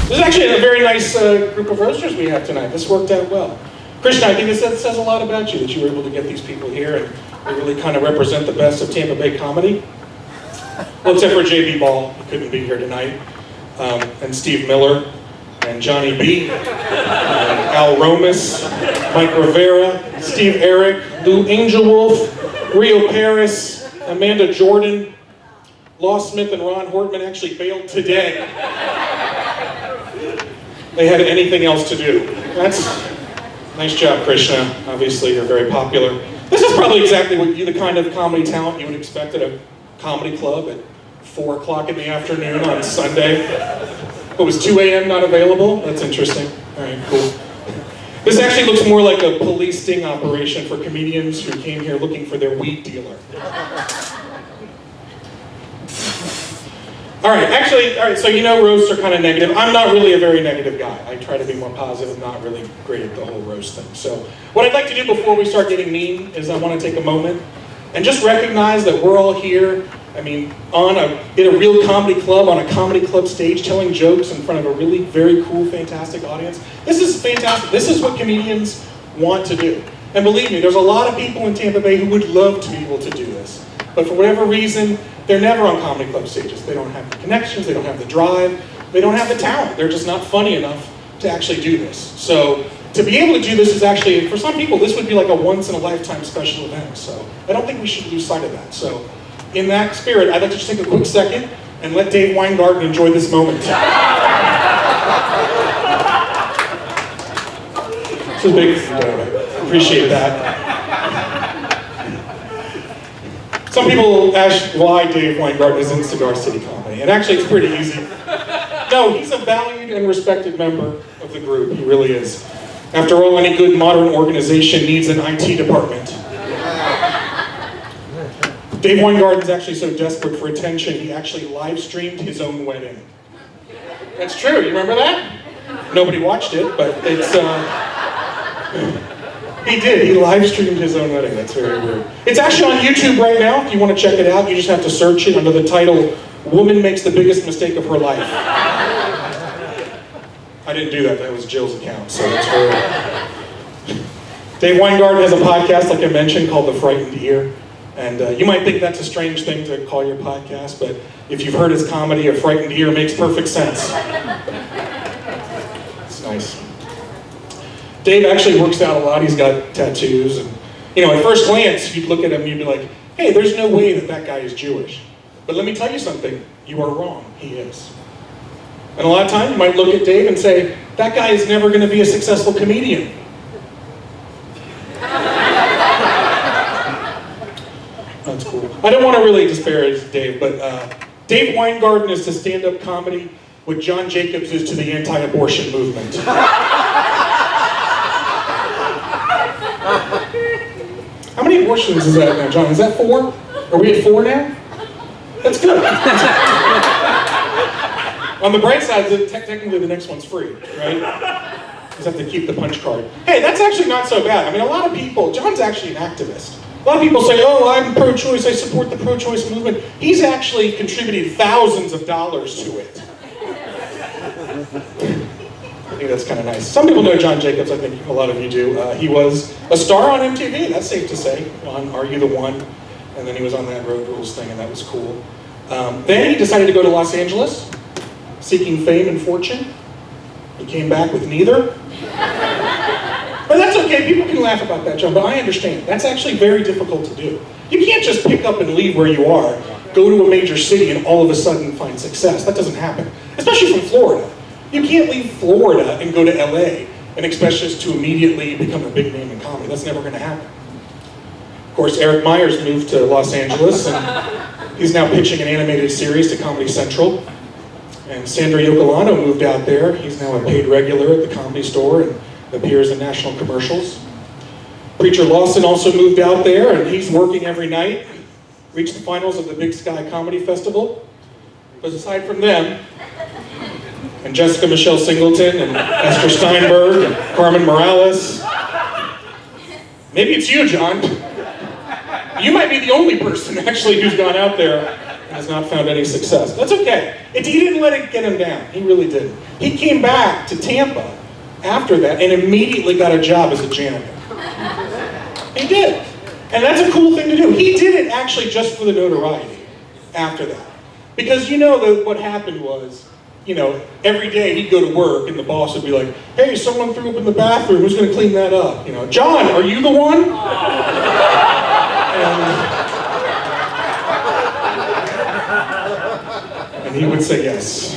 This is actually a very nice group of roasters we have tonight. This worked out well. Krishna, I think this says a lot about you, that you were able to get these people here and they really kind of represent the best of Tampa Bay comedy. Well, except for J.B. Ball, he couldn't be here tonight, and Steve Miller, and Johnny B, Al Romas, Mike Rivera, Steve Eric, Lou Angelwolf, Rio Paris, Amanda Jordan, Law Smith and Ron Hortman actually bailed today. They had anything else to do. That's nice job, Krishna. Obviously, you're very popular. This is probably exactly what the kind of comedy talent you would expect at a comedy club at 4 o'clock in the afternoon on Sunday. It was 2 a.m. not available? That's interesting. All right, cool. This actually looks more like a police sting operation for comedians who came here looking for their weed dealer. All right, so you know roasts are kind of negative. I'm not really a very negative guy. I try to be more positive, not really great at the whole roast thing. So what I'd like to do before we start getting mean is I want to take a moment and just recognize that we're all here, I mean, in a real comedy club, on a comedy club stage, telling jokes in front of a really very cool, fantastic audience. This is fantastic. This is what comedians want to do. And believe me, there's a lot of people in Tampa Bay who would love to be able to do this. But for whatever reason, they're never on comedy club stages. They don't have the connections, they don't have the drive, they don't have the talent. They're just not funny enough to actually do this. So to be able to do this is actually, for some people, this would be like a once-in-a-lifetime special event. So I don't think we should lose sight of that. So in that spirit, I'd like to just take a quick second and let Dave Weingarten enjoy this moment. This is big. Appreciate that. Some people ask why Dave Weingarten is in Cigar City Comedy, and actually it's pretty easy. No, he's a valued and respected member of the group. He really is. After all, any good modern organization needs an IT department. Dave Weingarten's actually so desperate for attention, he actually live streamed his own wedding. That's true, you remember that? Nobody watched it, but it's, he did, he live streamed his own wedding. That's very weird. It's actually on YouTube right now, if you want to check it out. You just have to search it under the title, Woman Makes the Biggest Mistake of Her Life. I didn't do that was Jill's account, so that's very weird. Dave Weingarten has a podcast, like I mentioned, called The Frightened Ear. And you might think that's a strange thing to call your podcast, but if you've heard his comedy, A Frightened Ear makes perfect sense. It's nice. Dave actually works out a lot. He's got tattoos. And, you know, at first glance, you'd look at him and you'd be like, hey, there's no way that guy is Jewish. But let me tell you something. You are wrong. He is. And a lot of times, you might look at Dave and say, that guy is never going to be a successful comedian. That's cool. I don't want to really disparage Dave, but Dave Weingarten is to stand-up comedy what John Jacobs is to the anti-abortion movement. How many abortions is that now, John? Is that 4? Are we at 4 now? That's good. On the bright side, technically the next one's free, right? You just have to keep the punch card. Hey, that's actually not so bad. I mean, a lot of people, John's actually an activist. A lot of people say, oh, I'm pro-choice, I support the pro-choice movement. He's actually contributed thousands of dollars to it. I think that's kind of nice. Some people know John Jacobs, I think a lot of you do. He was a star on MTV, that's safe to say, on Are You the One? And then he was on that Road Rules thing, and that was cool. Then he decided to go to Los Angeles, seeking fame and fortune. He came back with neither. But that's okay, people can laugh about that, John, but I understand. That's actually very difficult to do. You can't just pick up and leave where you are, go to a major city and all of a sudden find success. That doesn't happen, especially from Florida. You can't leave Florida and go to LA and expect us to immediately become a big name in comedy. That's never gonna happen. Of course, Eric Myers moved to Los Angeles and he's now pitching an animated series to Comedy Central. And Sandra Yocolano moved out there. He's now a paid regular at the Comedy Store and appears in national commercials. Preacher Lawson also moved out there and he's working every night. Reached the finals of the Big Sky Comedy Festival. But aside from them, and Jessica Michelle Singleton and Esther Steinberg and Carmen Morales, maybe it's you, John. You might be the only person actually who's gone out there and has not found any success. That's okay. He didn't let it get him down. He really didn't. He came back to Tampa after that and immediately got a job as a janitor. He did. And that's a cool thing to do. He did it actually just for the notoriety after that. Because what happened was, every day he'd go to work and the boss would be like, hey, someone threw up in the bathroom, who's going to clean that up? John, are you the one? And he would say yes.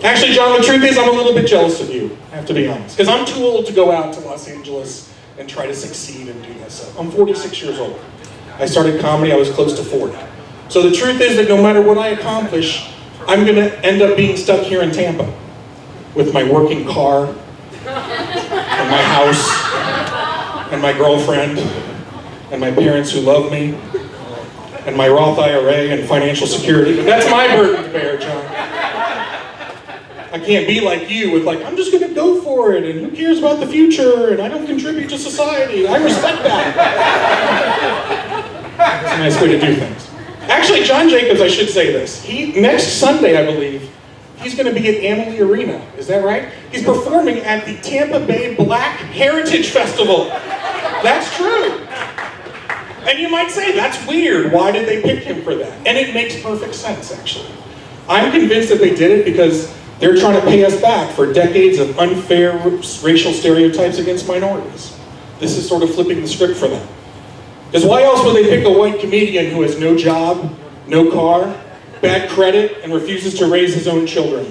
Actually, John, the truth is I'm a little bit jealous of you, I have to be honest. Because I'm too old to go out to Los Angeles and try to succeed and do that stuff. I'm 46 years old. I started comedy, I was close to 40. So the truth is that no matter what I accomplish, I'm going to end up being stuck here in Tampa with my working car and my house and my girlfriend and my parents who love me and my Roth IRA and financial security. But that's my burden to bear, John. I can't be like you with I'm just going to go for it and who cares about the future and I don't contribute to society. I respect that. It's a nice way to do things. Actually, John Jacobs, I should say this. Next Sunday, I believe, he's going to be at Amalie Arena. Is that right? He's performing at the Tampa Bay Black Heritage Festival. That's true. And you might say, that's weird. Why did they pick him for that? And it makes perfect sense, actually. I'm convinced that they did it because they're trying to pay us back for decades of unfair racial stereotypes against minorities. This is sort of flipping the script for them. Because why else would they pick a white comedian who has no job, no car, bad credit, and refuses to raise his own children?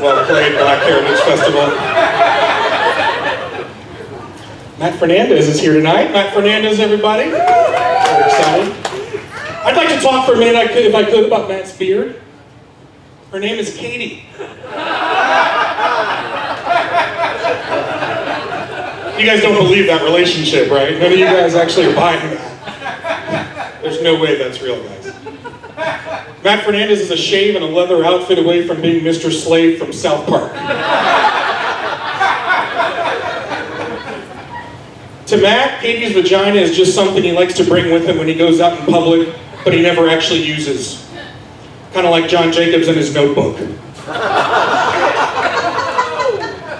Well played, Black Heritage Festival. Matt Fernandez is here tonight. Matt Fernandez, everybody. Very excited. I'd like to talk for a minute, if I could, about Matt's beard. Her name is Katie. You guys don't believe that relationship, right? None of you guys actually are buying that. There's no way that's real, guys. Matt Fernandez is a shave and a leather outfit away from being Mr. Slade from South Park. To Matt, Katie's vagina is just something he likes to bring with him when he goes out in public, but he never actually uses. Kind of like John Jacobs in his notebook.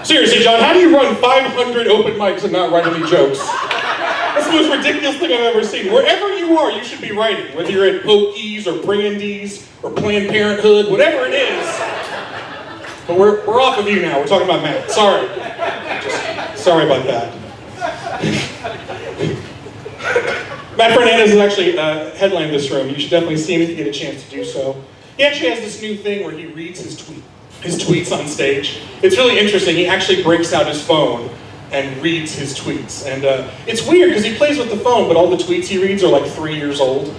Seriously, John, how do you run 500 open mics and not write any jokes? That's the most ridiculous thing I've ever seen. Wherever you are, you should be writing. Whether you're at Pokies or Brandy's or Planned Parenthood, whatever it is. But we're off of you now. We're talking about Matt. Sorry. Sorry about that. Matt Fernandez is actually headlined this room. You should definitely see him if you get a chance to do so. He actually has this new thing where he reads his tweets on stage. It's really interesting. He actually breaks out his phone and reads his tweets. And it's weird because he plays with the phone, but all the tweets he reads are like 3 years old.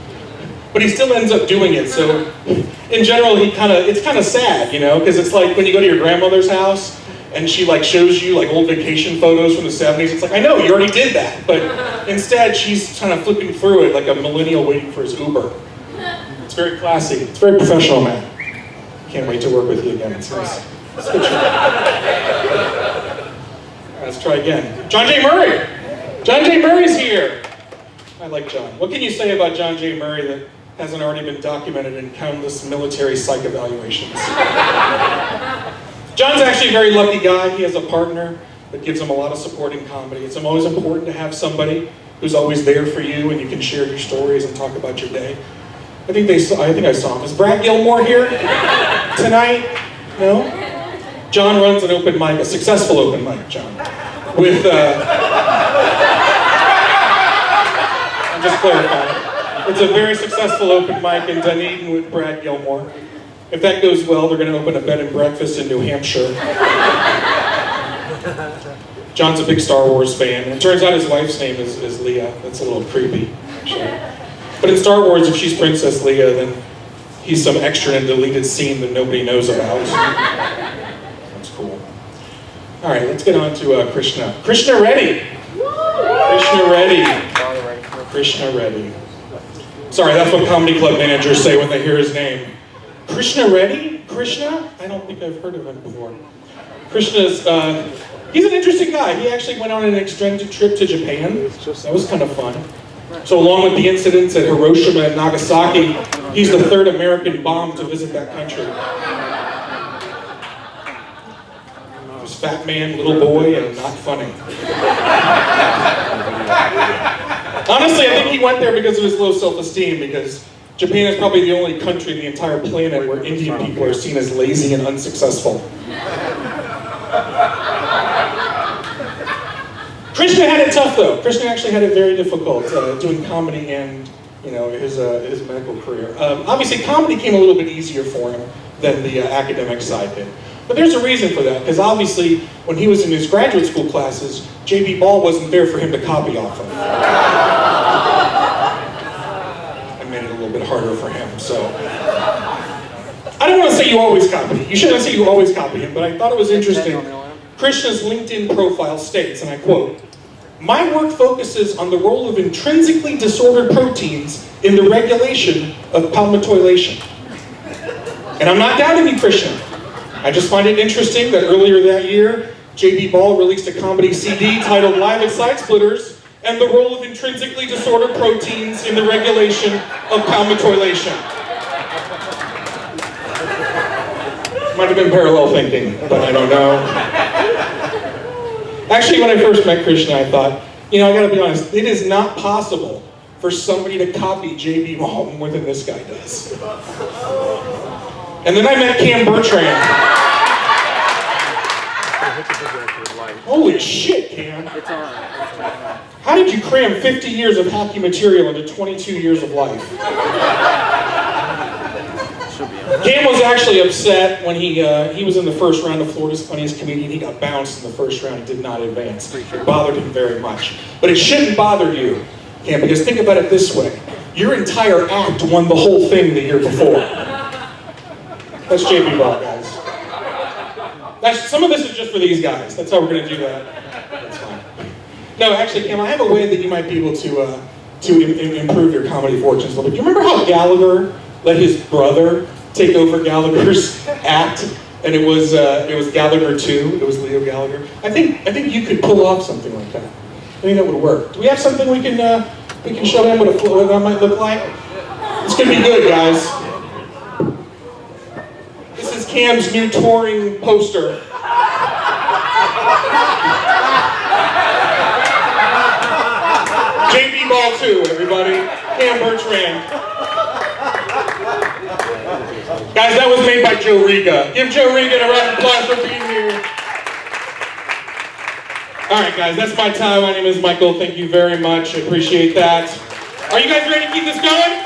But he still ends up doing it. So in general, it's kind of sad, because it's like when you go to your grandmother's house and she shows you old vacation photos from the 70s. It's like, I know, you already did that. But instead, she's kind of flipping through it like a millennial waiting for his Uber. It's very classy. It's very professional, man. Can't wait to work with you again. It's nice. It's good. Let's try again. John J. Murray. John J. Murray's here. I like John. What can you say about John J. Murray that hasn't already been documented in countless military psych evaluations? John's actually a very lucky guy. He has a partner that gives him a lot of support in comedy. It's always important to have somebody who's always there for you and you can share your stories and talk about your day. I think I saw him. Is Brad Gilmore here tonight? No? John runs an open mic, a successful open mic, John. With, I'm just clarifying. It's a very successful open mic in Dunedin with Brad Gilmore. If that goes well, they're going to open a bed and breakfast in New Hampshire. John's a big Star Wars fan. It turns out his wife's name is Leia. That's a little creepy, actually. But in Star Wars, if she's Princess Leia, then he's some extra in a deleted scene that nobody knows about. That's cool. All right, let's get on to Krishna. Krishna Reddy. Krishna Reddy. Krishna Reddy. Sorry, that's what comedy club managers say when they hear his name. Krishna Reddy? Krishna? I don't think I've heard of him before. Krishna's He's an interesting guy. He actually went on an extended trip to Japan. That was kind of fun. So along with the incidents at Hiroshima and Nagasaki, he's the third American bomb to visit that country. Just fat man, little boy, and not funny. Honestly, I think he went there because of his low self-esteem, because Japan is probably the only country in the entire planet where Indian people are seen as lazy and unsuccessful. Krishna had it tough, though. Krishna actually had it very difficult doing comedy and, his medical career. Obviously, comedy came a little bit easier for him than the academic side did. But there's a reason for that, because obviously, when he was in his graduate school classes, J.B. Ball wasn't there for him to copy off of. I made it a little bit harder for him, so. I don't want to say you always copy. You shouldn't say you always copy him, but I thought it was interesting. Krishna's LinkedIn profile states, and I quote, "My work focuses on the role of intrinsically disordered proteins in the regulation of palmitoylation." And I'm not doubting you, Krishna. I just find it interesting that earlier that year, J.B. Ball released a comedy CD titled Live at Side Splitters and the role of intrinsically disordered proteins in the regulation of palmitoylation. Might have been parallel thinking, but I don't know. Actually, when I first met Krishna, I thought, I gotta be honest, it is not possible for somebody to copy J.B. Ball more than this guy does. And then I met Cam Bertrand. Holy shit, Cam. How did you cram 50 years of hacky material into 22 years of life? Cam was actually upset when he was in the first round of Florida's Funniest Comedian. He got bounced in the first round and did not advance. It bothered him very much. But it shouldn't bother you, Cam, because think about it this way. Your entire act won the whole thing the year before. That's J.B. Ball, guys. Some of this is just for these guys. That's how we're going to do that. That's fine. No, actually, Cam, I have a way that you might be able to improve your comedy fortunes a little bit. Do you remember how Gallagher let his brother take over Gallagher's act, and it was Gallagher 2. It was Leo Gallagher. I think you could pull off something like that. I think that would work. Do we have something we can show them what that might look like? It's gonna be good, guys. This is Cam's new touring poster. J.B. Ball 2, everybody. Cam Bertrand. Guys, that was made by Joe Riga. Give Joe Riga a round of applause for being here. All right, guys, that's my time. My name is Michael. Thank you very much. I appreciate that. Are you guys ready to keep this going?